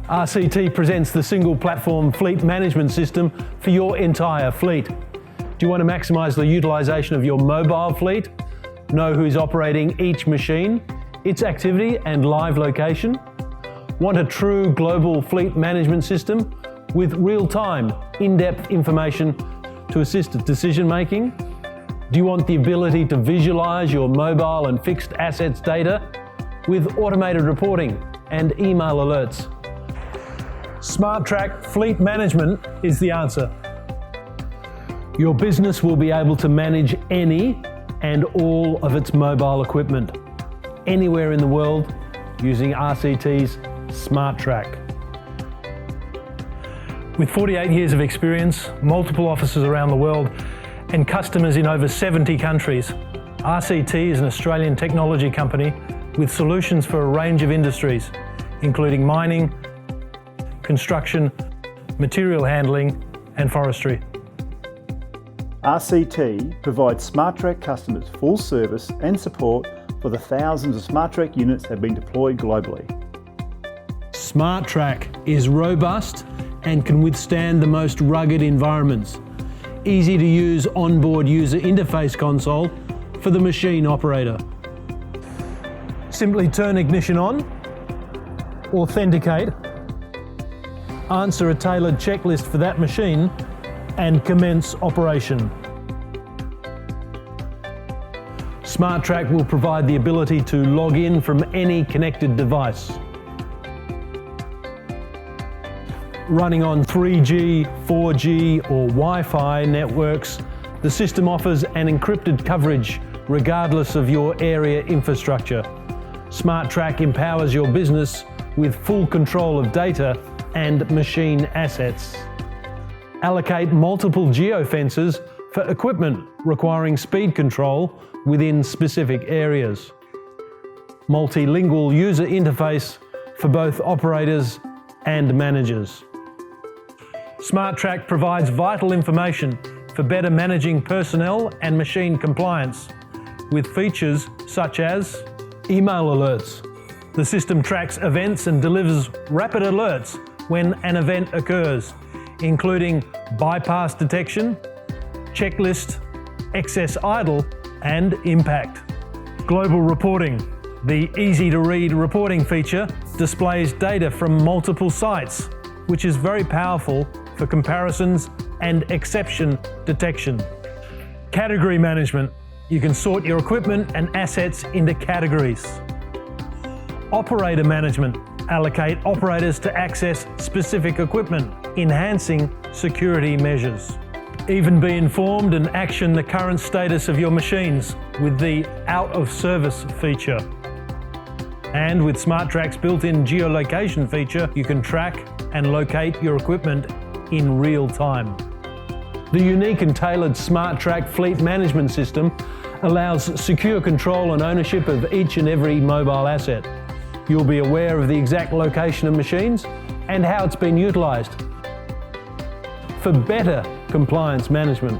RCT presents the single platform fleet management system for your entire fleet. Do you want to maximise the utilisation of your mobile fleet? Know who's operating each machine, its activity and live location? Want a true global fleet management system with real-time, in-depth information to assist decision making? Do you want the ability to visualise your mobile and fixed assets data with automated reporting and email alerts? SmarTrack Fleet Management is the answer. Your business will be able to manage any and all of its mobile equipment anywhere in the world using RCT's SmarTrack. With 48 years of experience, multiple offices around the world, and customers in over 70 countries, RCT is an Australian technology company with solutions for a range of industries, including mining, construction, material handling, and forestry. RCT provides SmarTrack customers full service and support for the thousands of SmarTrack units that have been deployed globally. SmarTrack is robust and can withstand the most rugged environments. Easy to use onboard user interface console for the machine operator. Simply turn ignition on, authenticate, answer a tailored checklist for that machine, and commence operation. SmarTrack will provide the ability to log in from any connected device. Running on 3G, 4G or Wi-Fi networks, the system offers an encrypted coverage regardless of your area infrastructure. SmarTrack empowers your business with full control of data and machine assets. Allocate multiple geofences for equipment requiring speed control within specific areas. Multilingual user interface for both operators and managers. SmarTrack provides vital information for better managing personnel and machine compliance, with features such as email alerts. The system tracks events and delivers rapid alerts when an event occurs, including bypass detection, checklist, excess idle, and impact. Global reporting. The easy-to-read reporting feature displays data from multiple sites, which is very powerful for comparisons and exception detection. Category management. You can sort your equipment and assets into categories. Operator management. Allocate operators to access specific equipment, enhancing security measures. Even be informed and action the current status of your machines with the out of service feature. And with SmarTrack's built-in geolocation feature, you can track and locate your equipment in real time. The unique and tailored SmarTrack fleet management system allows secure control and ownership of each and every mobile asset. You'll be aware of the exact location of machines and how it's been utilised for better compliance management.